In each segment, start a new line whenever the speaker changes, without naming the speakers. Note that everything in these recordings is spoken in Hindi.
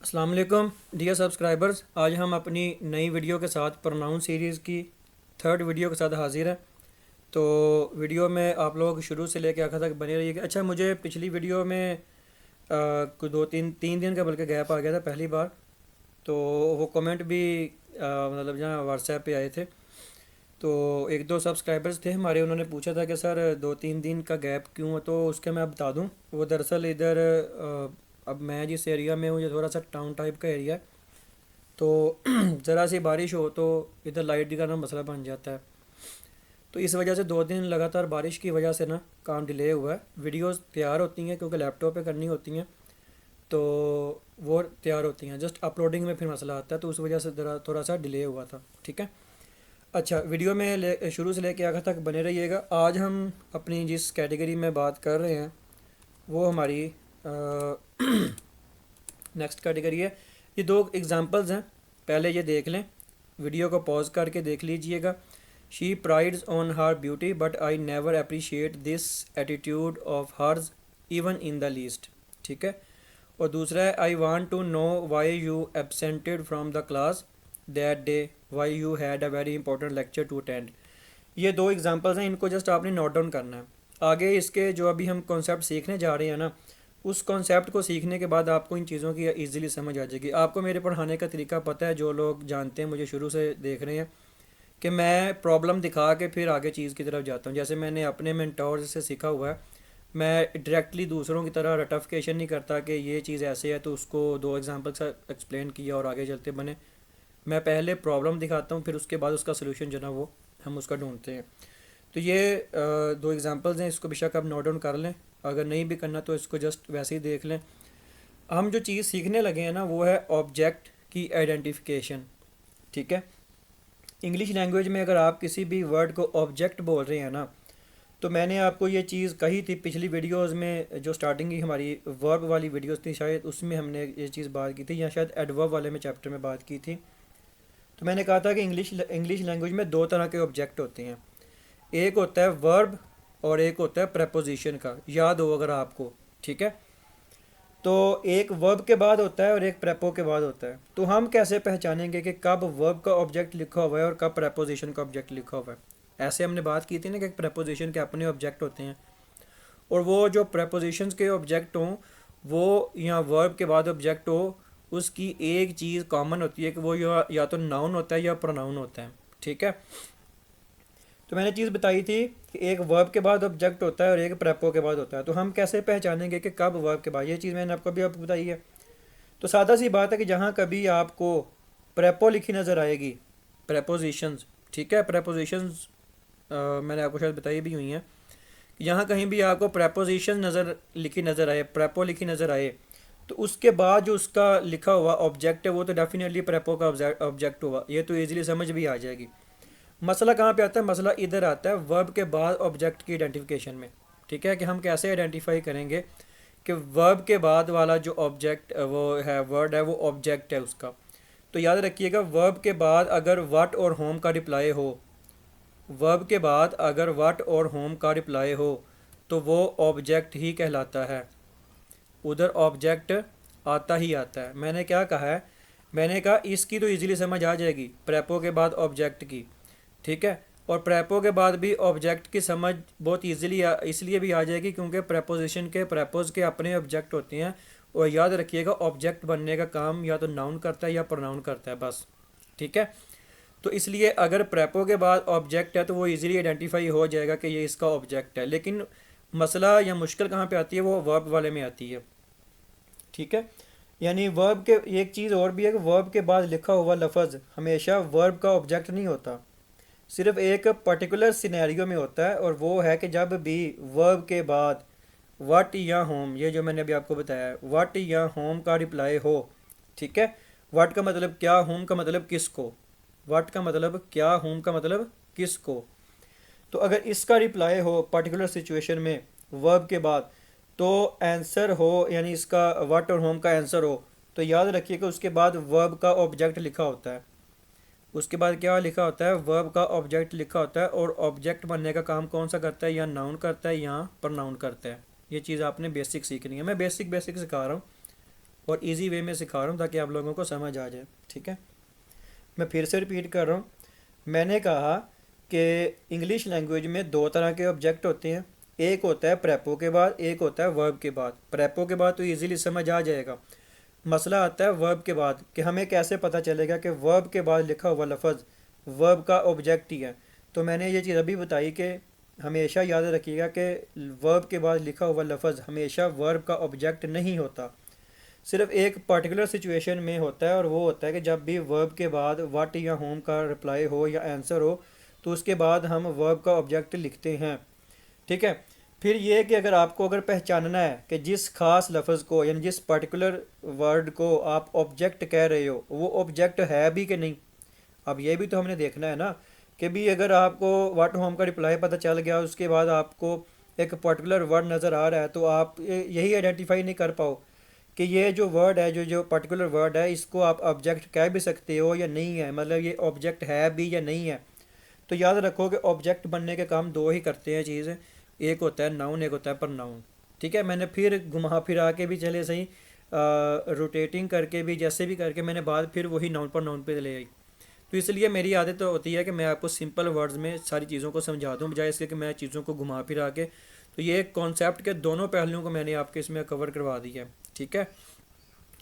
अस्सलाम वालेकुम डियर सब्सक्राइबर्स। आज हम अपनी नई वीडियो के साथ प्रोनाउन सीरीज़ की थर्ड वीडियो के साथ हाजिर हैं। तो वीडियो में आप लोग शुरू से लेकर आखिर तक बने रहिएगा। अच्छा, मुझे पिछली वीडियो में कुछ दो तीन तीन दिन का बल्कि गैप आ गया था पहली बार। तो वो कमेंट भी मतलब जहाँ व्हाट्सएप पे आए थे। तो एक दो सब्सक्राइबर्स थे हमारे, उन्होंने पूछा था कि सर दो तीन दिन का गैप क्यों है। तो उसके मैं बता दूं, वो दरअसल इधर अब मैं जिस एरिया में हूँ ये थोड़ा सा टाउन टाइप का एरिया है। तो ज़रा सी बारिश हो तो इधर लाइट का ना मसला बन जाता है। तो इस वजह से दो दिन लगातार बारिश की वजह से ना काम डिले हुआ है। वीडियोस तैयार होती हैं क्योंकि लैपटॉप पे करनी होती हैं, तो वो तैयार होती हैं, जस्ट अपलोडिंग में फिर मसला आता है, तो उस वजह से ज़रा थोड़ा सा डिले हुआ था। ठीक है। अच्छा, वीडियो में शुरू से लेके आखिर तक बने रहिएगा। आज हम अपनी जिस कैटेगरी में बात कर रहे हैं वो हमारी नेक्स्ट कैटेगरी है। ये दो एग्जांपल्स हैं, पहले ये देख लें, वीडियो को पॉज करके देख लीजिएगा। She prides on her beauty but I never appreciate this attitude of hers even in the least. ठीक है। और दूसरा है, I want to know why you absented from the class that day, why you had a very important lecture to attend. ये दो एग्जांपल्स हैं, इनको जस्ट आपने नोट डाउन करना है। आगे इसके जो अभी हम कॉन्सेप्ट सीखने जा रहे हैं ना, उस कॉन्सेप्ट को सीखने के बाद आपको इन चीज़ों की इजीली समझ आ जाएगी। आपको मेरे पढ़ाने का तरीका पता है, जो लोग जानते हैं मुझे शुरू से देख रहे हैं, कि मैं प्रॉब्लम दिखा के फिर आगे चीज़ की तरफ जाता हूँ। जैसे मैंने अपने मेंटोर से सीखा हुआ है, मैं डायरेक्टली दूसरों की तरह रटिफिकेशन नहीं करता कि ये चीज़ ऐसे है तो उसको दो एग्जांपल से एक्सप्लेन किया और आगे चलते बने। मैं पहले प्रॉब्लम दिखाता हूँ, फिर उसके बाद उसका सोल्यूशन जो ना वो हम उसका ढूंढते हैं। तो ये दो एग्जांपल्स हैं, इसको बेशक आप नोट डाउन कर लें, अगर नहीं भी करना तो इसको जस्ट वैसे ही देख लें। हम जो चीज़ सीखने लगे हैं ना वो है ऑब्जेक्ट की आइडेंटिफिकेशन। ठीक है। इंग्लिश लैंग्वेज में अगर आप किसी भी वर्ड को ऑब्जेक्ट बोल रहे हैं ना, तो मैंने आपको ये चीज़ कही थी पिछली वीडियोस में, जो स्टार्टिंग की हमारी वर्ब वाली वीडियोस थी शायद, उसमें हमने ये चीज़ बात की थी, या शायद एडवर्ब वाले में चैप्टर में बात की थी। तो मैंने कहा था कि इंग्लिश लैंग्वेज में दो तरह के ऑब्जेक्ट होते हैं, एक होता है वर्ब और एक होता है प्रेपोजिशन का, याद हो अगर आपको। ठीक है। तो एक वर्ब के बाद होता है और एक प्रेपो के बाद होता है। तो हम कैसे पहचानेंगे कि कब वर्ब का ऑब्जेक्ट लिखा हुआ है और कब प्रेपोजिशन का ऑब्जेक्ट लिखा हुआ है। ऐसे हमने बात की थी ना कि प्रेपोजिशन के अपने ऑब्जेक्ट होते हैं, और वो जो प्रेपोजिशंस के ऑब्जेक्ट हों वो या वर्ब के बाद ऑब्जेक्ट हो, उसकी एक चीज़ कॉमन होती है कि वो या तो नाउन होता है या प्रोनाउन होता है। ठीक है। तो मैंने चीज़ बताई थी कि एक वर्ब के बाद ऑब्जेक्ट होता है और एक प्रेपो के बाद होता है। तो हम कैसे पहचानेंगे कि कब वर्ब के बाद, ये चीज़ मैंने आपको भी आपको बताई है। तो सादा सी बात है कि जहाँ कभी आपको प्रेपो लिखी नज़र आएगी, प्रेपोजिशंस, ठीक है, प्रेपोजिशंस मैंने आपको शायद बताई भी हुई हैं कि यहाँ कहीं भी आपको प्रेपोजिशन लिखी नज़र आए, प्रेपो लिखी नज़र आए, तो उसके बाद जो उसका लिखा हुआ ऑब्जेक्ट है वो तो डेफिनेटली प्रेपो का ऑब्जेक्ट हुआ। ये तो इजीली समझ भी आ जाएगी। मसला कहाँ पे आता है? मसला इधर आता है वर्ब के बाद ऑब्जेक्ट की आइडेंटिफिकेशन में। ठीक है, कि हम कैसे आइडेंटिफाई करेंगे कि वर्ब के बाद वाला जो ऑब्जेक्ट वो है, वर्ड है, वो ऑब्जेक्ट है उसका। तो याद रखिएगा, वर्ब के बाद अगर व्हाट और होम का रिप्लाई हो, वर्ब के बाद अगर व्हाट और होम का रिप्लाई हो तो वो ऑब्जेक्ट ही कहलाता है, उधर ऑब्जेक्ट आता ही आता है। मैंने क्या कहा है? मैंने कहा इसकी तो इजीली समझ आ जाएगी, प्रेपो के बाद ऑब्जेक्ट की। ठीक है। और प्रेपो के बाद भी ऑब्जेक्ट की समझ बहुत इजीली इसलिए भी आ जाएगी क्योंकि प्रेपोजिशन के, प्रेपोज के अपने ऑब्जेक्ट होते हैं। और याद रखिएगा, ऑब्जेक्ट बनने का काम या तो नाउन करता है या प्रोनाउन करता है, बस। ठीक है। तो इसलिए अगर प्रेपो के बाद ऑब्जेक्ट है तो वो इजीली आइडेंटिफाई हो जाएगा कि ये इसका ऑब्जेक्ट है। लेकिन मसला या मुश्किल कहाँ पे आती है? वो वर्ब वाले में आती है। ठीक है। यानी वर्ब के, एक चीज़ और भी है कि वर्ब के बाद लिखा हुआ लफ्ज़ हमेशा वर्ब का ऑब्जेक्ट नहीं होता, सिर्फ एक पर्टिकुलर सिनेरियो में होता है, और वो है कि जब भी वर्ब के बाद व्हाट या होम, ये जो मैंने अभी आपको बताया है, व्हाट या होम का रिप्लाई हो। ठीक है। व्हाट का मतलब क्या, होम का मतलब किसको, व्हाट का मतलब क्या, होम का मतलब किसको। तो अगर इसका रिप्लाई हो पर्टिकुलर सिचुएशन में वर्ब के बाद, तो आंसर हो, यानी इसका व्हाट और होम का आंसर हो, तो याद रखिए कि उसके बाद वर्ब का ऑब्जेक्ट लिखा होता है। उसके बाद क्या लिखा होता है? वर्ब का ऑब्जेक्ट लिखा होता है। और ऑब्जेक्ट बनने का काम कौन सा करता है? या नाउन करता है या प्रनाउन करता है। ये चीज़ आपने बेसिक सीखनी है, मैं बेसिक बेसिक सिखा रहा हूँ, और इजी वे में सिखा रहा हूँ ताकि आप लोगों को समझ आ जाए। ठीक है, मैं फिर से रिपीट कर रहा हूँ। मैंने कहा कि इंग्लिश लैंग्वेज में दो तरह के ऑब्जेक्ट होते हैं, एक होता है प्रेपो के बाद, एक होता है वर्ब के बाद। प्रेपो के बाद तो इजीली समझ आ जाएगा, मसला आता है वर्ब के बाद कि हमें कैसे पता चलेगा कि वर्ब के बाद लिखा हुआ लफ्ज़ वर्ब का ऑब्जेक्ट ही है। तो मैंने ये चीज़ अभी बताई कि हमेशा याद रखिएगा कि वर्ब के बाद लिखा हुआ लफ्ज़ हमेशा वर्ब का ऑब्जेक्ट नहीं होता, सिर्फ एक पर्टिकुलर सिचुएशन में होता है, और वो होता है कि जब भी वर्ब के बाद व्हाट या होम का रिप्लाई हो या आंसर हो तो उसके बाद हम वर्ब का ऑब्जेक्ट लिखते हैं। ठीक है, फिर ये कि अगर पहचानना है कि जिस खास लफ्ज़ को यानी जिस पर्टिकुलर वर्ड को आप ऑब्जेक्ट कह रहे हो वो ऑब्जेक्ट है भी कि नहीं, अब ये भी तो हमने देखना है ना कि भी अगर आपको व्हाट होम का रिप्लाई पता चल गया उसके बाद आपको एक पर्टिकुलर वर्ड नज़र आ रहा है तो आप यही आइडेंटिफाई नहीं कर पाओ कि ये जो वर्ड है, जो जो पर्टिकुलर वर्ड है, इसको आप ऑब्जेक्ट कह भी सकते हो या नहीं है, मतलब ये ऑब्जेक्ट है भी या नहीं है। तो याद रखो कि ऑब्जेक्ट बनने के काम दो ही करते हैं चीज़, एक होता है नाउन, एक होता है प्रनाउन। ठीक है, मैंने फिर घुमा फिरा के भी चले सही, रोटेटिंग करके भी, जैसे भी करके मैंने बात फिर वही नाउन प्रनाउन पे ले आई। तो इसलिए मेरी आदत तो होती है कि मैं आपको सिंपल वर्ड्स में सारी चीज़ों को समझा दूँ, बजाय इसके कि मैं चीज़ों को घुमा फिरा के। तो ये कॉन्सेप्ट के दोनों पहलुओं को मैंने आपके इसमें कवर करवा दिया है। ठीक है,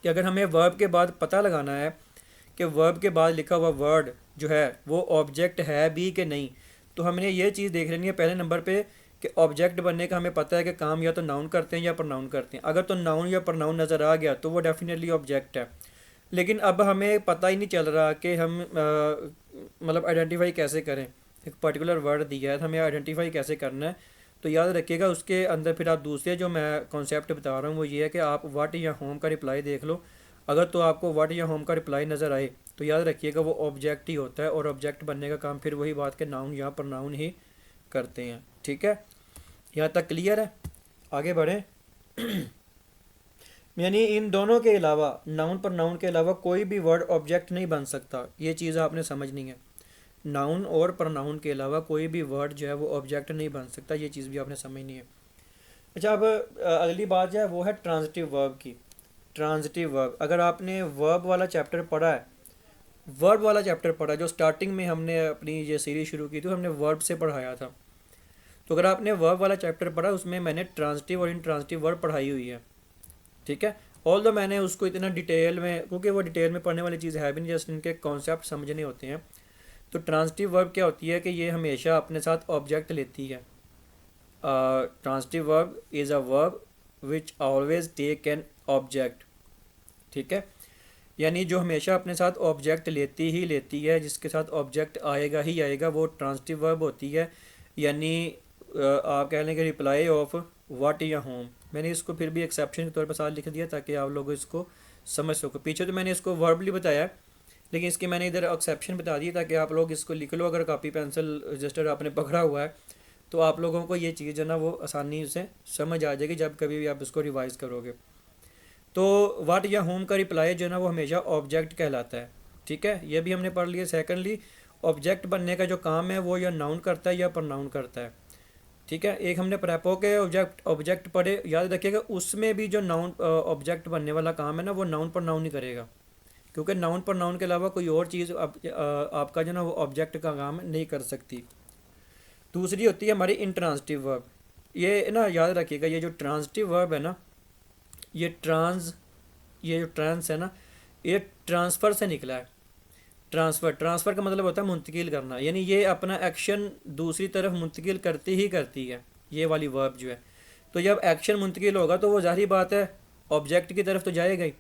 कि अगर हमें वर्ब के बाद पता लगाना है कि वर्ब के बाद लिखा हुआ वर्ड जो है वो ऑब्जेक्ट है भी कि नहीं, तो हमने ये चीज़ देख लेनी है पहले नंबर पे कि ऑब्जेक्ट बनने का हमें पता है कि काम या तो नाउन करते हैं या प्रनाउन करते हैं। अगर तो नाउन या प्रनाउन नज़र आ गया तो वो डेफिनेटली ऑब्जेक्ट है। लेकिन अब हमें पता ही नहीं चल रहा कि हम मतलब आइडेंटिफाई कैसे करें, एक पर्टिकुलर वर्ड दिया है तो हमें आइडेंटिफाई कैसे करना है। तो याद रखिएगा उसके अंदर फिर आप दूसरे जो मैं कॉन्सेप्ट बता रहा हूँ वो ये है कि आप व्हाट या होम का रिप्लाई देख लो। अगर तो आपको व्हाट या होम का रिप्लाई नज़र आए तो याद रखिएगा वो ऑब्जेक्ट ही होता है, और ऑब्जेक्ट बनने का काम फिर वही बात के नाउन या प्रनाउन ही करते हैं। ठीक है, यहाँ तक क्लियर है? आगे बढ़ें। यानी इन दोनों के अलावा, नाउन प्रनाउन के अलावा कोई भी वर्ड ऑब्जेक्ट नहीं बन सकता, ये चीज़ आपने समझनी है। नाउन और प्रनाउन के अलावा कोई भी वर्ड जो है वो ऑब्जेक्ट नहीं बन सकता, ये चीज़ भी आपने समझनी है। अच्छा, अब अगली बात जो है वो है ट्रांजिटिव वर्ब की। ट्रांजिटिव वर्ब, अगर आपने वर्ब वाला चैप्टर पढ़ा है, वर्ब वाला चैप्टर पढ़ा जो स्टार्टिंग में हमने अपनी ये सीरीज शुरू की थी हमने वर्ब से पढ़ाया था, तो अगर आपने वर्ब वाला चैप्टर पढ़ा उसमें मैंने ट्रांजिटिव और इंट्रांजिटिव वर्ब पढ़ाई हुई है। ठीक है, ऑल दो मैंने उसको इतना डिटेल में, क्योंकि वो डिटेल में पढ़ने वाली चीज़ है भी नहीं, जस्ट इनके कॉन्सेप्ट समझने होते हैं। तो ट्रांजिटिव वर्ब क्या होती है कि ये हमेशा अपने साथ ऑब्जेक्ट लेती है। Transitive verb is a verb which always take an object. ठीक है, यानी जो हमेशा अपने साथ ऑब्जेक्ट लेती ही लेती है, जिसके साथ ऑब्जेक्ट आएगा ही आएगा, वो ट्रांजिटिव वर्ब होती है। यानी आप कह लें कि रिप्लाई ऑफ व्हाट या होम, मैंने इसको फिर भी एक्सेप्शन के तौर पर साथ लिख दिया ताकि आप लोग इसको समझ सको। पीछे तो मैंने इसको वर्बली बताया, लेकिन इसकी मैंने इधर एक्सेप्शन बता दी ताकि आप लोग इसको लिख लो। अगर कॉपी पेंसिल रजिस्टर आपने पकड़ा हुआ है तो आप लोगों को ये चीज़ जो ना वो आसानी से समझ आ जाएगी जब कभी भी आप इसको रिवाइज़ करोगे। तो व्हाट या होम का रिप्लाई जो है ना वो हमेशा ऑब्जेक्ट कहलाता है। ठीक है, ये भी हमने पढ़ लिया। सेकेंडली, ऑब्जेक्ट बनने का जो काम है वो या नाउन करता है या प्रनाउन करता है। ठीक है, एक हमने प्रेपो के ऑब्जेक्ट पढ़े, याद रखिएगा उसमें भी जो नाउन ऑब्जेक्ट बनने वाला काम है ना वो नाउन प्रनाउन ही करेगा, क्योंकि नाउन प्रनाउन के अलावा कोई और चीज़ आपका जो ना वो ऑब्जेक्ट का काम नहीं कर सकती। दूसरी होती है हमारी इंट्रांजिटिव वर्ब। ये ना याद रखिएगा, ये जो ट्रांजिटिव वर्ब है ना, ये जो ट्रांस है ना, ये ट्रांसफ़र से निकला है। ट्रांसफ़र का मतलब होता है मुंतकिल करना, यानी ये अपना एक्शन दूसरी तरफ मुंतकिल करती ही करती है, ये वाली वर्ब जो है। तो जब एक्शन मुंतकिल होगा तो वो जाहिर बात है ऑब्जेक्ट की तरफ तो जाएगा ही।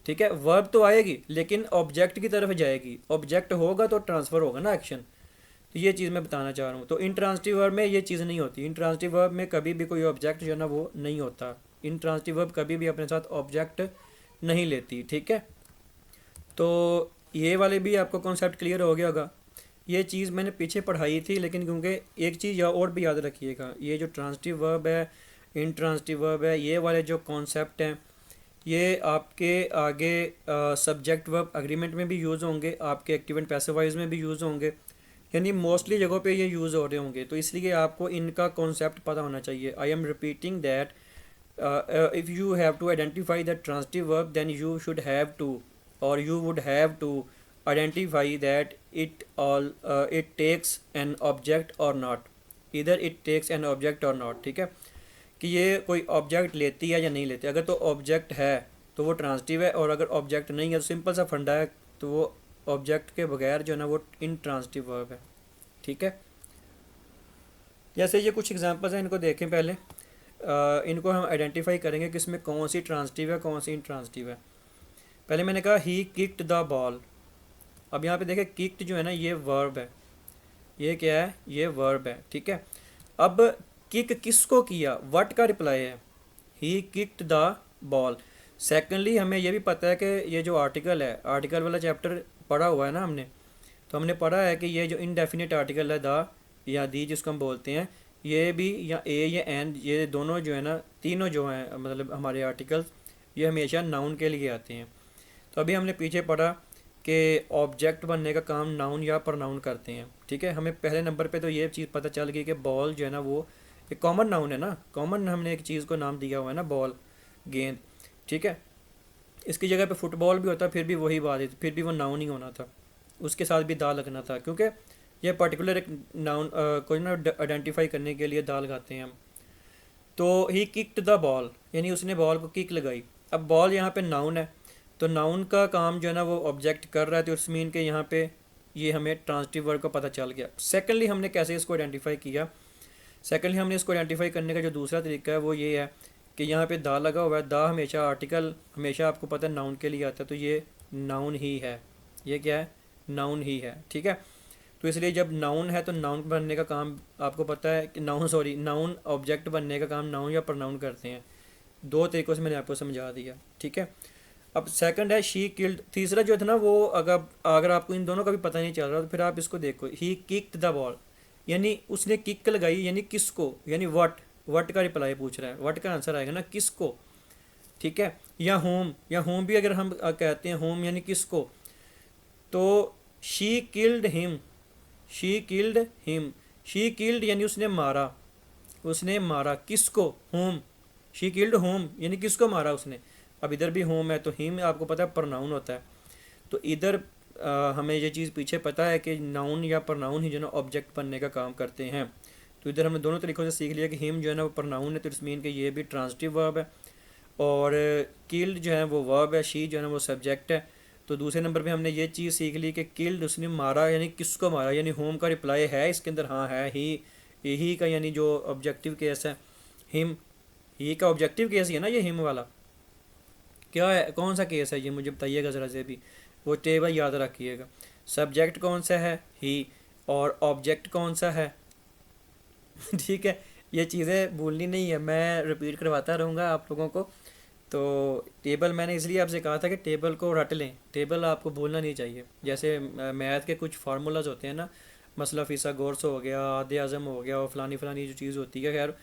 ठीक है, वर्ब तो आएगी लेकिन ऑब्जेक्ट की तरफ जाएगी, ऑब्जेक्ट होगा तो ट्रांसफ़र होगा ना एक्शन। तो ये चीज़ मैं बताना चाह रहा हूँ। तो इंट्रांजिटिव वर्ब में ये चीज़ नहीं होती। इंट्रांजिटिव वर्ब में कभी भी कोई ऑब्जेक्ट जो है ना वो नहीं होता। इंट्रांजिटिव वर्ब कभी भी अपने साथ ऑब्जेक्ट नहीं लेती। ठीक है, तो ये वाले भी आपको कॉन्सेप्ट क्लियर हो गया होगा। ये चीज़ मैंने पीछे पढ़ाई थी, लेकिन क्योंकि एक चीज़ और भी याद रखिएगा, ये जो ट्रांजिटिव वर्ब है, इंट्रांजिटिव वर्ब है, ये वाले जो कॉन्सेप्ट हैं ये आपके आगे सब्जेक्ट वर्ब एग्रीमेंट में भी यूज़ होंगे, आपके एक्टिव एंड पैसिव वॉइस में भी यूज़ होंगे, यानी मोस्टली जगहों पे ये यूज़ हो रहे होंगे। तो इसलिए आपको इनका कॉन्सेप्ट पता होना चाहिए। I am repeating that if you have to identify the transitive verb, then you should have to, or you would have to identify that it takes an object or not, either it takes an object or not. ठीक है, कि ये कोई ऑब्जेक्ट लेती है या नहीं लेती। अगर तो ऑब्जेक्ट है तो वो ट्रांसिटिव है, और अगर ऑब्जेक्ट नहीं है तो सिंपल सा फंडा है, तो वो ऑब्जेक्ट के बगैर जो है ना वो इनट्रांसिटिव वर्ब है। ठीक है, जैसे ये कुछ एग्जांपल्स हैं, इनको देखें पहले। इनको हम आइडेंटिफाई करेंगे कि इसमें कौन सी ट्रांसिटिव है कौन सी इनट्रांसिटिव है। पहले मैंने कहा ही किक्ड द बॉल। अब यहाँ पे देखें किक्ड जो है ना ये वर्ब है, ये क्या है, ये वर्ब है। ठीक है, अब किक किसको किया, व्हाट का रिप्लाई है, ही किक्ड द बॉल। सेकेंडली हमें ये भी पता है कि ये जो आर्टिकल है, आर्टिकल वाला चैप्टर पढ़ा हुआ है ना हमने, तो हमने पढ़ा है कि ये जो इनडेफिनिट आर्टिकल है द या दी जिसको हम बोलते हैं, ये भी या ए या एंड, ये दोनों जो है ना, तीनों जो हैं मतलब हमारे आर्टिकल्स, ये हमेशा नाउन के लिए आते हैं। तो अभी हमने पीछे पढ़ा कि ऑब्जेक्ट बनने का काम नाउन या प्रनाउन करते हैं। ठीक है, हमें पहले नंबर पे तो ये चीज़ पता चल गई कि बॉल जो है ना वो एक कॉमन नाउन है ना, कॉमन हमने एक चीज़ को नाम दिया हुआ है ना, बॉल, गेंद। ठीक है, इसकी जगह पे फुटबॉल भी होता, फिर भी वही बात है, फिर भी वो नाउन ही होना था, उसके साथ भी दा लगना था, क्योंकि ये पर्टिकुलर एक नाउन कोई ना आइडेंटिफाई करने के लिए दा लगाते हैं हम। तो ही किक्ड द बॉल, यानी उसने बॉल को किक लगाई। अब बॉल यहाँ पे नाउन है, तो नाउन का काम जो है ना वो ऑब्जेक्ट कर रहा है, तो इट्स मीन के यहाँ पे ये हमें ट्रांसिटिव वर्ब का पता चल गया। सेकेंडली हमने कैसे इसको आइडेंटिफाई किया, सेकेंडली हमने इसको आइडेंटिफाई करने का जो दूसरा तरीका है वो ये है कि यहाँ पे दा लगा हुआ है। दा हमेशा आर्टिकल, हमेशा आपको पता है नाउन के लिए आता है, तो ये नाउन ही है, ये क्या है, नाउन ही है। ठीक है, तो इसलिए जब नाउन है तो नाउन बनने का काम आपको पता है कि नाउन ऑब्जेक्ट बनने का काम नाउन या प्रनाउन करते हैं। दो तरीक़ों से मैंने आपको समझा दिया। ठीक है, अब सेकंड है शी किल्ड। तीसरा जो था ना वो अगर आपको इन दोनों का भी पता नहीं चल रहा तो फिर आप इसको देखो, ही किक्ड द बॉल, यानी उसने किक लगाई, यानी किसको, यानी व्हाट का रिप्लाई पूछ रहा है, व्हाट का आंसर आएगा ना, किसको। ठीक है, या होम भी अगर हम कहते हैं होम यानी किसको, तो she killed him, she killed यानी उसने मारा किसको, होम, शी किल्ड होम यानी किसको मारा उसने। अब इधर भी होम है तो हिम आपको पता है प्रनाउन होता है, तो इधर हमें ये चीज़ पीछे पता है कि नाउन या प्रनाउन ही जो है ना ऑब्जेक्ट बनने का काम करते हैं। तो इधर हमने दोनों तरीक़ों से सीख लिया कि हिम जो है ना वो प्रनाउन है, तो इट्स मीन कि ये भी ट्रांसिटिव वर्ब है, और किल्ड जो है वो वर्ब है, शी जो है ना वो सब्जेक्ट है। तो दूसरे नंबर पे हमने ये चीज़ सीख ली कि किल्ड उसने मारा, यानी किसको मारा, यानी होम का रिप्लाई है इसके अंदर, हाँ है ही का, यानी जो ऑब्जेक्टिव केस है हिम, ही का ऑब्जेक्टिव केस ही है ना ये हिम वाला। क्या है, कौन सा केस है ये मुझे बताइएगा ज़रा से भी, वो टेबल याद रखिएगा। सब्जेक्ट कौन सा है, ही, और ऑब्जेक्ट कौन सा है। ठीक है, ये चीज़ें भूलनी नहीं है, मैं रिपीट करवाता रहूँगा आप लोगों को। तो टेबल मैंने इसलिए आपसे कहा था कि टेबल को रट लें, टेबल आपको भूलना नहीं चाहिए। जैसे मैथ के कुछ फार्मूलाज होते हैं ना, मसला फ़ीसा गोर्स हो गया, आधे आज़म हो गया, और फलानी जो चीज़ होती है, खैर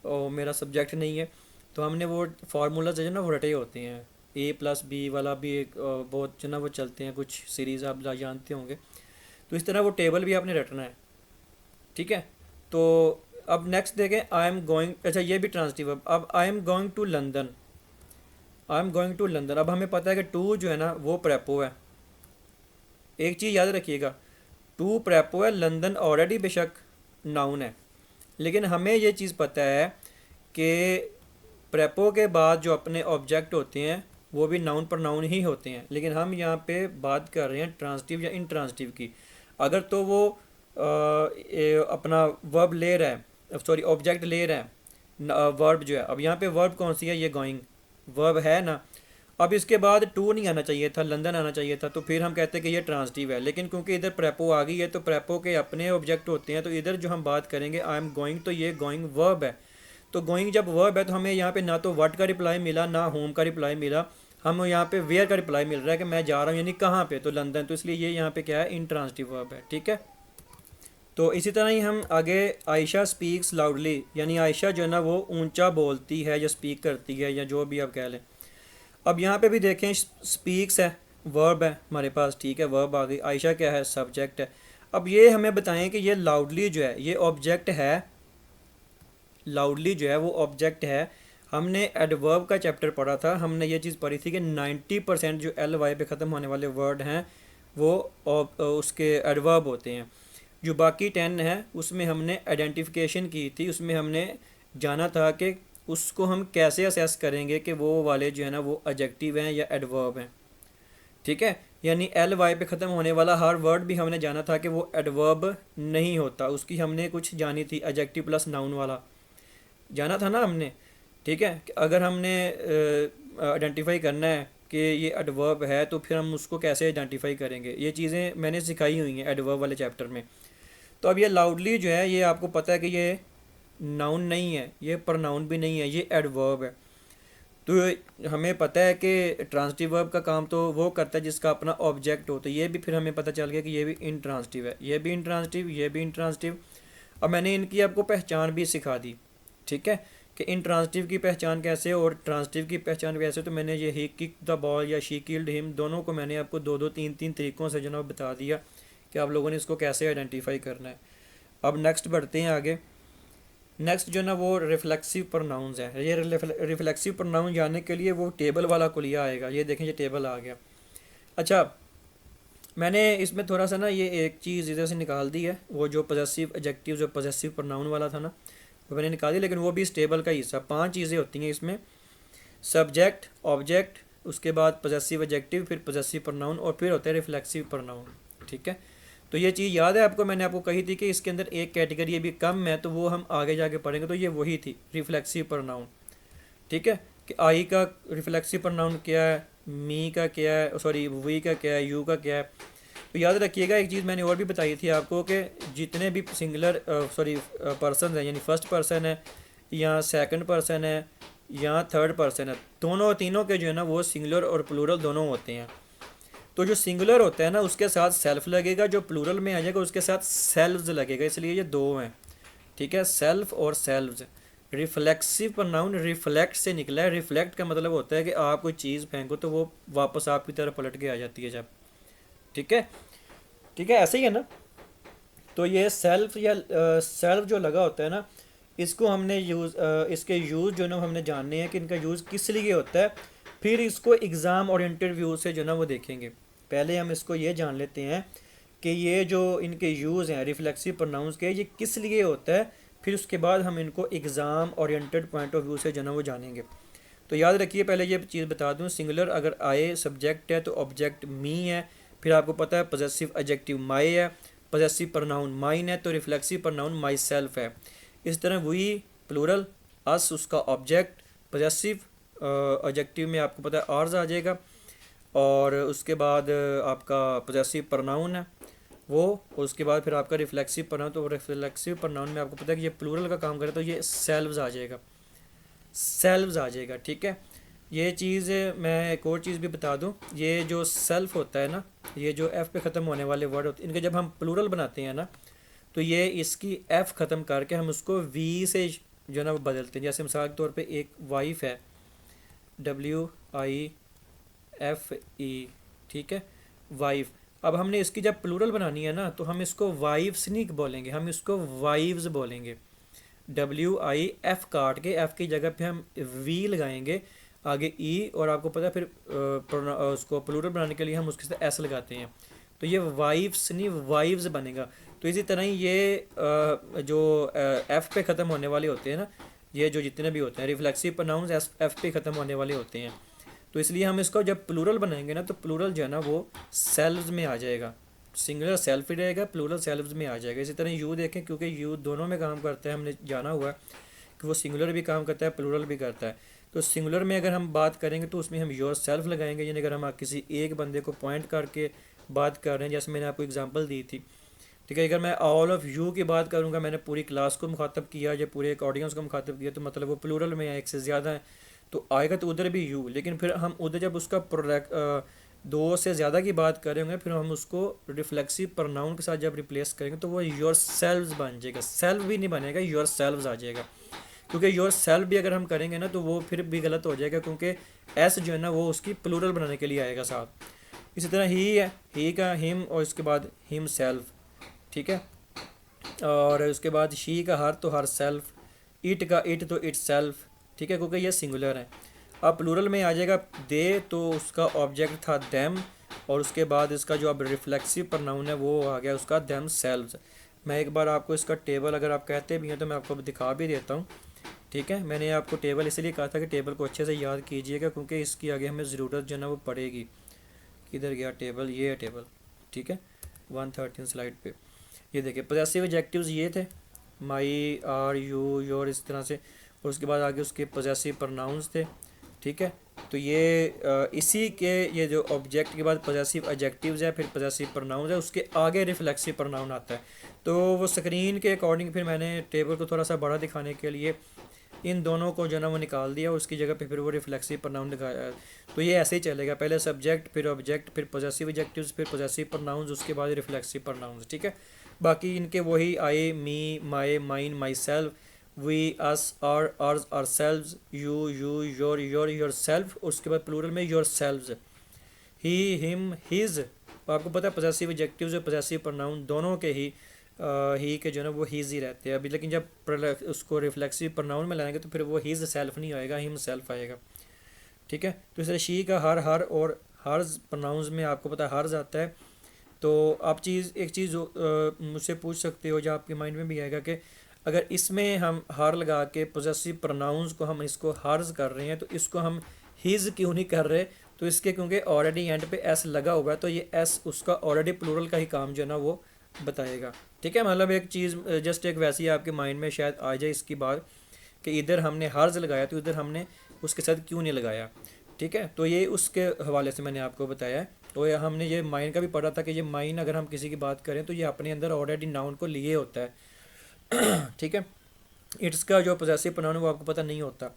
और मेरा सब्जेक्ट नहीं है, तो हमने वो फार्मूलाज जो है ना वो रटे होते हैं। A+B वाला भी एक बहुत जो ना वो चलते हैं, कुछ सीरीज़ आप जानते होंगे, तो इस तरह वो टेबल भी आपने रटना है। ठीक है, तो अब नेक्स्ट देखें, आई एम गोइंग, अच्छा ये भी ट्रांसिटिव। अब I am going to London, अब हमें पता है कि टू जो है ना वो प्रेपो है। एक चीज़ याद रखिएगा, टू प्रेपो है, लंदन ऑलरेडी बेशक नाउन है, लेकिन हमें ये चीज़ पता है कि प्रेपो के बाद जो अपने ऑब्जेक्ट होते हैं वो भी नाउन पर नाउन ही होते हैं, लेकिन हम यहाँ पे बात कर रहे हैं ट्रांसिटिव या इनट्रांसिटिव की। अगर तो वो अपना वर्ब ले रहा है, सॉरी ऑब्जेक्ट ले रहा है, वर्ब जो है, अब यहाँ पे वर्ब कौन सी है, ये गोइंग वर्ब है ना। अब इसके बाद टू नहीं आना चाहिए था, लंदन आना चाहिए था, तो फिर हम कहते हैं कि ये ट्रांसिटिव है, लेकिन क्योंकि इधर प्रेपो आ गई है तो प्रेपो के अपने ऑब्जेक्ट होते हैं, तो इधर जो हम बात करेंगे आई एम गोइंग, तो ये गोइंग वर्ब है। तो गोइंग जब वर्ब है तो हमें यहाँ पे ना तो व्हाट का रिप्लाई मिला ना होम का रिप्लाई मिला, हमें यहाँ पे वेयर का रिप्लाई मिल रहा है कि मैं जा रहा हूँ, यानी कहाँ पे, तो लंदन, तो इसलिए ये यहाँ पे क्या है, इनट्रांसिटिव वर्ब है। ठीक है, तो इसी तरह ही हम आगे आयशा स्पीक्स लाउडली, यानी आयशा जो है ना वो ऊंचा बोलती है या स्पीक करती है या जो भी आप कह लें। अब यहाँ पे भी देखें स्पीक्स है, वर्ब है हमारे पास। ठीक है, वर्ब आ गई, आयशा क्या है, सब्जेक्ट है। अब ये हमें बताएं कि ये लाउडली जो है ये ऑब्जेक्ट है, लाउडली जो है वो ऑब्जेक्ट है। हमने एडवर्ब का चैप्टर पढ़ा था, हमने ये चीज़ पढ़ी थी कि 90% जो एल वाई पे ख़त्म होने वाले वर्ड हैं वो उसके एडवर्ब होते हैं। जो बाकी 10 हैं उसमें हमने आइडेंटिफिकेशन की थी, उसमें हमने जाना था कि उसको हम कैसे असेस करेंगे कि वो वाले जो है ना वो एडजेक्टिव हैं या एडवर्ब हैं। ठीक है, यानी एल वाई पे ख़त्म होने वाला हर वर्ड भी हमने जाना था कि वो एडवर्ब नहीं होता, उसकी हमने कुछ जानी थी, एडजेक्टिव प्लस नाउन वाला जाना था ना हमने। ठीक है, कि अगर हमने आइडेंटिफाई करना है कि ये एडवर्ब है तो फिर हम उसको कैसे आइडेंटिफाई करेंगे, ये चीज़ें मैंने सिखाई हुई हैं एडवर्ब वाले चैप्टर में। तो अब ये लाउडली जो है ये आपको पता है कि ये नाउन नहीं है, ये प्रनाउन भी नहीं है, ये एडवर्ब है। तो हमें पता है कि ट्रांसिटिव वर्ब का काम तो वो करता है जिसका अपना ऑब्जेक्ट हो, तो ये भी फिर हमें पता चल गया कि ये भी इंट्रांसिटिव है, ये भी इंट्रांसिटिव, ये भी इंट्रांसिटिव। अब मैंने इनकी आपको पहचान भी सिखा दी। ठीक है, कि इंट्रांसिटिव की पहचान कैसे और ट्रांसिटिव की पहचान कैसे, तो मैंने ये ही किक द बॉल या शी किल्ड हिम दोनों को मैंने आपको दो दो तीन तीन तरीक़ों से जनाब बता दिया कि आप लोगों ने इसको कैसे आइडेंटिफाई करना है। अब नेक्स्ट बढ़ते हैं आगे। नेक्स्ट जो ना वो रिफ्लेक्सिव प्रोनाउंस है। ये रिफ्लेक्सिव प्रोनाउन जानने के लिए वो टेबल वाला कुलिया आएगा, ये देखें ये टेबल आ गया। अच्छा, मैंने इसमें थोड़ा सा ना ये एक चीज़ इधर से निकाल दी है, वो जो पॉजेसिव एडजेक्टिव जो पॉजेसिव प्रोनाउन वाला था ना वो मैंने निकाल दिया, लेकिन वो भी इस टेबल का हिस्सा। 5 चीज़ें होती हैं इसमें, सब्जेक्ट, ऑब्जेक्ट, उसके बाद पॉजेसिव एडजेक्टिव, फिर पॉजेसिव प्रोनाउन और फिर होता है रिफ्लेक्सिव प्रोनाउन। ठीक है, तो ये चीज़ याद है आपको, मैंने आपको कही थी कि इसके अंदर एक कैटेगरी अभी कम है, तो वो हम आगे जाके पढ़ेंगे, तो ये वही थी रिफ्लेक्सिव प्रोनाउन। ठीक है, कि आई का रिफ्लेक्सिव प्रोनाउन क्या है, मी का क्या है, सॉरी वी का क्या है, यू का क्या है। तो याद रखिएगा एक चीज़ मैंने और भी बताई थी आपको कि जितने भी सिंगुलर पर्सन हैं, यानी फर्स्ट पर्सन है या सेकंड पर्सन है या थर्ड पर्सन है, दोनों तीनों के जो है ना वो सिंगुलर और प्लूरल दोनों होते हैं। तो जो सिंगुलर होता है ना उसके साथ सेल्फ लगेगा, जो प्लूरल में आ जाएगा उसके साथ सेल्व्स लगेगा, इसलिए ये दो हैं। ठीक है, सेल्फ और सेल्व्स। रिफ्लेक्सिव प्रोनाउन रिफ्लेक्ट से निकला है, रिफ्लेक्ट का मतलब होता है कि आप कोई चीज़ फेंको तो वो वापस आपकी तरफ पलट के आ जाती है जब। ठीक है, ठीक है, ऐसे ही है ना। तो ये सेल्फ या सेल्फ जो लगा होता है ना, इसको हमने इसके यूज़ जो ना हमने जानने हैं कि इनका यूज़ किस लिए होता है, फिर इसको एग्ज़ाम ओरिएंटेड व्यू से जो ना वो देखेंगे। पहले हम इसको ये जान लेते हैं कि ये जो इनके यूज़ हैं रिफ्लेक्सिव प्रोनाउंस के, ये किस लिए होता है, फिर उसके बाद हम इनको exam oriented point of view से जो ना वो जानेंगे। तो याद रखिए, पहले ये चीज़ बता दूँ, सिंगुलर अगर आए सब्जेक्ट है तो ऑब्जेक्ट मी है, फिर आपको पता है पॉजेसिव एडजेक्टिव माई है, पॉजेसिव प्रोनाउन माइन है, तो रिफ्लेक्सिव प्रोनाउन माई सेल्फ है। इस तरह वी प्लूरल, अस उसका ऑब्जेक्ट, पॉजेसिव एडजेक्टिव में आपको पता है आर्स आ जाएगा, और उसके बाद आपका पॉजेसिव प्रोनाउन है वो, उसके बाद फिर आपका रिफ्लेक्सिव प्रोनाउन, तो रिफ्लेक्सिव प्रोनाउन में आपको पता है कि ये प्लूरल का काम करे तो ये सेल्व्स आ जाएगा, सेल्व्स आ जाएगा। ठीक है, ये चीज़ मैं एक और चीज़ भी बता दूं, ये जो सेल्फ होता है ना, ये जो एफ़ पे ख़त्म होने वाले वर्ड होते हैं, इनके जब हम प्लूरल बनाते हैं ना तो ये इसकी एफ़ ख़त्म करके हम उसको वी से जो ना वो बदलते हैं। जैसे मिसाल के तौर पे एक वाइफ है, WIFE, ठीक है, वाइफ। अब हमने इसकी जब प्लूरल बनानी है ना तो हम इसको वाइफ्स नहीं बोलेंगे, हम इसको वाइव्स बोलेंगे। WIF काट के एफ़ की जगह पे हम वी लगाएंगे, आगे ई, और आपको पता है फिर उसको प्लूरल बनाने के लिए हम उसके साथ एस लगाते हैं, तो ये वाइफ्स नहीं वाइव्स बनेगा। तो इसी तरह ही ये जो एफ़ पे ख़त्म होने वाले होते हैं ना, ये जो जितने भी होते हैं रिफ्लेक्सिव प्रोनाउंस एफ़ पे ख़त्म होने वाले होते हैं, तो इसलिए हम इसको जब प्लूरल बनाएंगे ना तो प्लूरल जो है ना वो सेल्व्स में आ जाएगा, सिंगुलर सेल्फ ही रहेगा, प्लूरल सेल्व्स में आ जाएगा। इसी तरह यू देखें, क्योंकि यू दोनों में काम करता है, हमने जाना हुआ है कि वो सिंगुलर भी काम करता है प्लूरल भी करता है। तो सिंगुलर में अगर हम बात करेंगे तो उसमें हम योर सेल्फ लगाएंगे, यानी अगर हम किसी एक बंदे को पॉइंट करके बात कर रहे हैं, जैसे मैंने आपको एग्जांपल दी थी। ठीक है, अगर मैं ऑल ऑफ़ यू की बात करूँगा, मैंने पूरी क्लास को मुखातब किया या पूरे एक ऑडियंस को मुखातब किया, तो मतलब वो प्लूरल में है, एक से ज़्यादा है, तो आएगा तो उधर भी यू। लेकिन फिर हम उधर जब उसका दो से ज़्यादा की बात करेंगे, फिर हम उसको रिफ्लेक्सिव प्रोनाउन के साथ जब रिप्लेस करेंगे तो वो योर सेल्व्स बन जाएगा, सेल्फ भी नहीं बनेगा, योर सेल्व्स आ जाएगा। क्योंकि योर सेल्फ भी अगर हम करेंगे ना तो वो फिर भी गलत हो जाएगा, क्योंकि एस जो है ना वो उसकी प्लूरल बनाने के लिए आएगा साथ। इसी तरह ही है, ही का हिम, और इसके बाद हिम सेल्फ। ठीक है, और उसके बाद शी का हर तो हर सेल्फ, इट का इट तो इट सेल्फ, ठीक है, क्योंकि ये सिंगुलर है। अब प्लूरल में आ जाएगा दे, तो उसका ऑब्जेक्ट था देम, और उसके बाद इसका जो अब रिफ्लेक्सिव प्रनाउन है वो आ गया उसका देम सेल्व्स। मैं एक बार आपको इसका टेबल, अगर आप कहते भी हैं तो मैं आपको दिखा भी देता हूँ। ठीक है, मैंने आपको टेबल इसलिए कहा था कि टेबल को अच्छे से याद कीजिएगा, क्योंकि इसकी आगे हमें ज़रूरत जो है ना वो पड़ेगी। किधर गया टेबल, ये है टेबल। ठीक है, 113 स्लाइड पे ये देखिए पोजेसिव एडजेक्टिव्स ये थे, माई, आर, यू, योर, इस तरह से, और उसके बाद आगे उसके पोजेसिव प्रोनाउंस थे। ठीक है, तो ये इसी के, ये जो ऑब्जेक्ट के बाद पोजेसिव एडजेक्टिव्स है, फिर पोजेसिव प्रोनाउंस है, उसके आगे रिफ्लेक्सिव प्रोनाउन आता है। तो वो स्क्रीन के अकॉर्डिंग फिर मैंने टेबल को थोड़ा सा बड़ा दिखाने के लिए इन दोनों को जो है ना वो निकाल दिया, और उसकी जगह पे फिर वो रिफ्लेक्सिव प्रोनाउन दिखाया। तो ये ऐसे ही चलेगा, पहले सब्जेक्ट, फिर ऑब्जेक्ट, फिर पोजेसिव एडजेक्टिव्स, फिर पोजेसिव प्रोनाउंस, उसके बाद रिफ्लेक्सिव प्रोनाउंस। ठीक है, बाकी इनके वही I, me, my, mine, myself, we, us, our, ours, ourselves, you, your, yourself, उसके बाद प्लूरल में yourselves, he, him, his. आपको पता है पोजेसिव एडजेक्टिव्स और पोजेसिव प्रोनाउन दोनों के ही के जो है ना वो हीज ही रहते हैं अभी, लेकिन जब उसको रिफ्लेक्सिव प्रोनाउन में लाएंगे तो फिर वो हीज सेल्फ नहीं आएगा, हिम सेल्फ आएगा। ठीक है, तो इसलिए शी का हर और हर्ज प्रोनाउंस में आपको पता है हर्ज आता है। तो आप एक चीज़ मुझसे पूछ सकते हो, जो आपके माइंड में भी आएगा कि अगर इसमें हम हर लगा के पोजेसिव प्रोनाउंस को हम इसको हर्ज कर रहे हैं, तो इसको हम हिज क्यों नहीं कर रहे? तो इसके क्योंकि ऑलरेडी एंड पे एस लगा होगा, तो ये एस उसका ऑलरेडी प्लूरल का ही काम जो है ना वो बताएगा। ठीक है, मतलब एक चीज़ जस्ट एक वैसी आपके माइंड में शायद आ जाए इसकी बात कि इधर हमने हर्ज लगाया तो इधर हमने उसके साथ क्यों नहीं लगाया। ठीक है, तो ये उसके हवाले से मैंने आपको बताया है। तो ये हमने ये माइन का भी पढ़ा था कि ये माइन अगर हम किसी की बात करें तो ये अपने अंदर ऑलरेडी नाउन को लिए होता है। ठीक है, इट्स का जो पोजेसिव प्रोनाउन वो आपको पता नहीं होता,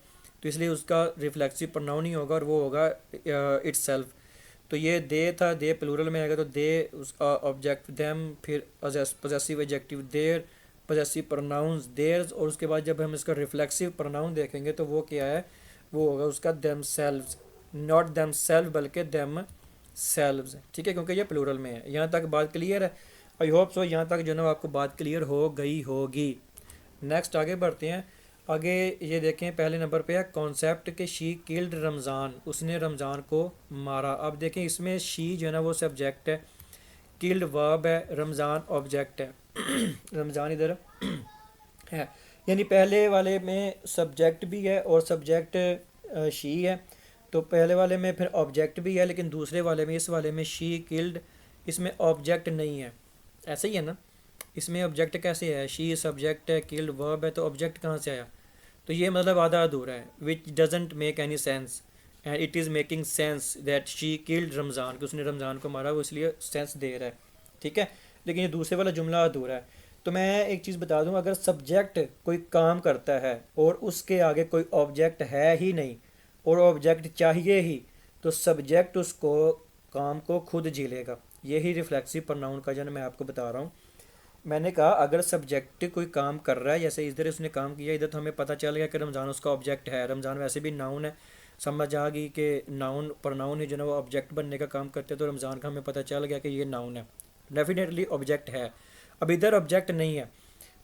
तो इसलिए उसका रिफ्लेक्सिव प्रोनाउन ही होगा और वो होगा इट्स सेल्फ। तो ये दे था, दे प्लूरल में आएगा तो दे उसका ऑब्जेक्ट देम, फिर possessive adjective their, possessive pronouns theirs, और उसके बाद जब हम इसका रिफ्लेक्सिव प्रोनाउन देखेंगे तो वो क्या है, वो होगा उसका them selves, not them self बल्कि देम सेल्व्स। ठीक है, क्योंकि ये प्लूरल में है। यहाँ तक बात क्लियर है? आई होप सो यहाँ तक जो ना आपको बात क्लियर हो गई होगी। नेक्स्ट आगे बढ़ते हैं। आगे ये देखें, पहले नंबर पे है कॉन्सेप्ट के शी किल्ड रमज़ान, उसने रमज़ान को मारा। अब देखें इसमें शी जो है ना वो सब्जेक्ट है, किल्ड वर्ब है, रमज़ान ऑब्जेक्ट है। रमज़ान इधर है, यानी पहले वाले में सब्जेक्ट भी है और सब्जेक्ट शी है। तो पहले वाले में फिर ऑब्जेक्ट भी है, लेकिन दूसरे वाले में, इस वाले में शी किल्ड, इसमें ऑब्जेक्ट नहीं है। ऐसे ही है ना, इसमें ऑब्जेक्ट कैसे है? शी सब्जेक्ट है, किल्ड वर्ब है, तो ऑब्जेक्ट कहाँ से आया? तो ये मतलब आधा अधूरा है, which doesn't make any sense and it is making sense that she killed Ramzan, कि उसने रमज़ान को मारा, वो इसलिए सेंस दे रहा है। ठीक है, लेकिन ये दूसरे वाला जुमला अधूरा है। तो मैं एक चीज़ बता दूं, अगर सब्जेक्ट कोई काम करता है और उसके आगे कोई ऑब्जेक्ट है ही नहीं और ऑब्जेक्ट चाहिए ही, तो सब्जेक्ट उसको काम को खुद झेलेगा। यही रिफ्लेक्सिव प्रोनाउन का जो मैं आपको बता रहा हूँ। मैंने कहा अगर सब्जेक्ट कोई काम कर रहा है, जैसे इधर उसने काम किया, इधर तो हमें पता चल गया कि रमज़ान उसका ऑब्जेक्ट है। रमज़ान वैसे भी नाउन है, समझ आ गई कि नाउन प्रोनाउन ही जो है वो ऑब्जेक्ट बनने का काम करते हैं, तो रमज़ान का हमें पता चल गया कि ये नाउन है, डेफिनेटली ऑब्जेक्ट है। अब इधर ऑब्जेक्ट नहीं है,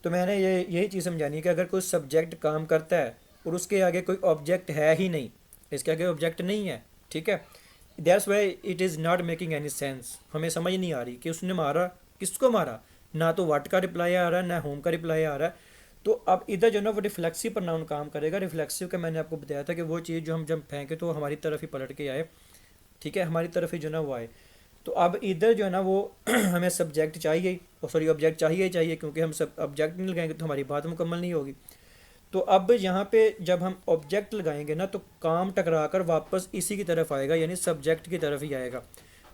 तो मैंने यही चीज़ समझानी है कि अगर कोई सब्जेक्ट काम करता है और उसके आगे कोई ऑब्जेक्ट है ही नहीं, इसके आगे ऑब्जेक्ट नहीं है, ठीक है, that's why it is not making any sense. हमें समझ नहीं आ रही कि उसने मारा, किसको मारा? ना तो व्हाट का रिप्लाई आ रहा है, ना होम का रिप्लाई आ रहा है। तो अब इधर जो ना वो रिफ्लेक्सिव प्रोनाउन काम करेगा। रिफ्लेक्सिव का मैंने आपको बताया था कि वो चीज़ जो हम जब फेंके तो हमारी तरफ ही पलट के आए। ठीक है, हमारी तरफ ही जो ना वो आए। तो अब इधर जो है ना वो हमें सब्जेक्ट चाहिए, सॉरी ऑब्जेक्ट चाहिए ही चाहिए, क्योंकि हम सब ऑब्जेक्ट नहीं लगाएंगे तो हमारी बात मुकम्मल नहीं होगी। तो अब यहाँ पे जब हम ऑब्जेक्ट लगाएंगे ना तो काम टकरा कर वापस इसी की तरफ आएगा, यानी सब्जेक्ट की तरफ ही आएगा।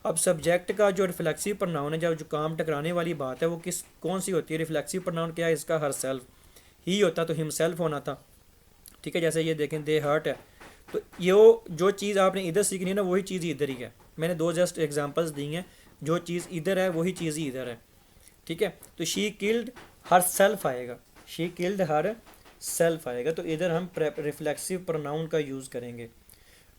अब सब्जेक्ट का जो रिफ्लेक्सिव प्रोनाउन है, जब जो काम टकराने वाली बात है वो कौन सी होती है? रिफ्लेक्सिव प्रोनाउन क्या है इसका? हर सेल्फ ही होता, तो हिमसेल्फ होना था। ठीक है, जैसे ये देखें दे हर्ट है, तो ये जो चीज़ आपने इधर सीखनी है ना वही चीज़ इधर ही है। मैंने दो जस्ट एग्जांपल्स दी हैं, जो चीज़ इधर है वही चीज़ ही इधर है। ठीक है, तो शी किल्ड हर सेल्फ आएगा, शी किल्ड हर सेल्फ आएगा। तो इधर हम रिफ्लेक्सिव प्रोनाउन का यूज़ करेंगे,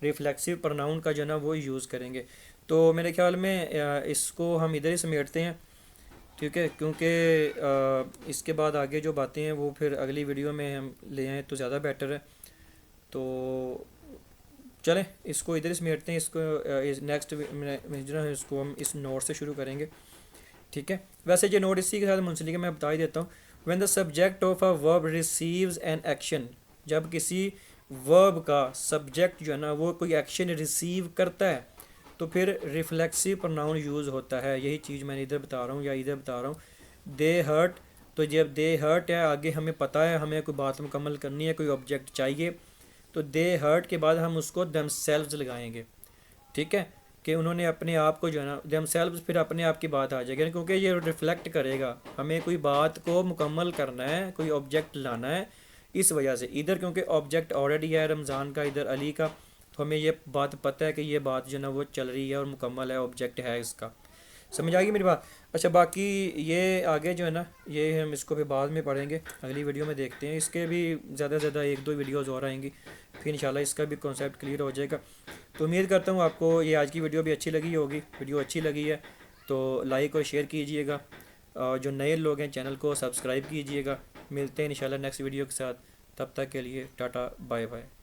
रिफ्लेक्सिव प्रोनाउन का जो ना वो यूज़ करेंगे। तो मेरे ख्याल में इसको हम इधर ही समेटते हैं। ठीक है, क्योंकि इसके बाद आगे जो बातें हैं वो फिर अगली वीडियो में हम ले आएँ तो ज़्यादा बेटर है। तो चलें इसको इधर ही समेटते हैं, इसको नेक्स्ट जो है इसको हम इस नोट से शुरू करेंगे। ठीक है, वैसे ये नोट इसी के साथ मुंसलिक है, मैं बता ही देता हूँ। When the subject of a verb receives an action, जब किसी वर्ब का सब्जेक्ट जो है ना वो कोई एक्शन रिसीव करता है तो फिर रिफ्लेक्सिव प्रोनाउन यूज़ होता है। यही चीज़ मैंने इधर बता रहा हूँ या इधर बता रहा हूँ। दे हर्ट, तो जब दे हर्ट है आगे हमें पता है हमें कोई बात मुकम्मल करनी है, कोई ऑब्जेक्ट चाहिए, तो दे हर्ट के बाद हम उसको देमसेल्व्स लगाएंगे। ठीक है, कि उन्होंने अपने आप को जो है ना देमसेल्व्स, फिर अपने आप की बात आ जाएगी क्योंकि ये रिफ्लेक्ट करेगा हमें कोई बात को मुकम्मल करना है, कोई ऑब्जेक्ट लाना है। इस वजह से इधर क्योंकि ऑब्जेक्ट ऑलरेडी है रमज़ान का, इधर अली का, तो हमें ये बात पता है कि ये बात जो है ना वो चल रही है और मुकम्मल है, ऑब्जेक्ट है इसका। समझ आ गई मेरी बात? अच्छा, बाकी ये आगे जो है ना ये हम इसको फिर बाद में पढ़ेंगे, अगली वीडियो में देखते हैं। इसके भी ज़्यादा से ज़्यादा एक दो वीडियोज़ और आएंगी, फिर इंशाल्लाह इसका भी कॉन्सेप्ट क्लियर हो जाएगा। तो उम्मीद करता हूँ आपको ये आज की वीडियो भी अच्छी लगी होगी। वीडियो अच्छी लगी है तो लाइक और शेयर कीजिएगा, और जो नए लोग हैं चैनल को सब्सक्राइब कीजिएगा। मिलते हैं इंशाल्लाह नेक्स्ट वीडियो के साथ, तब तक के लिए टाटा बाय बाय।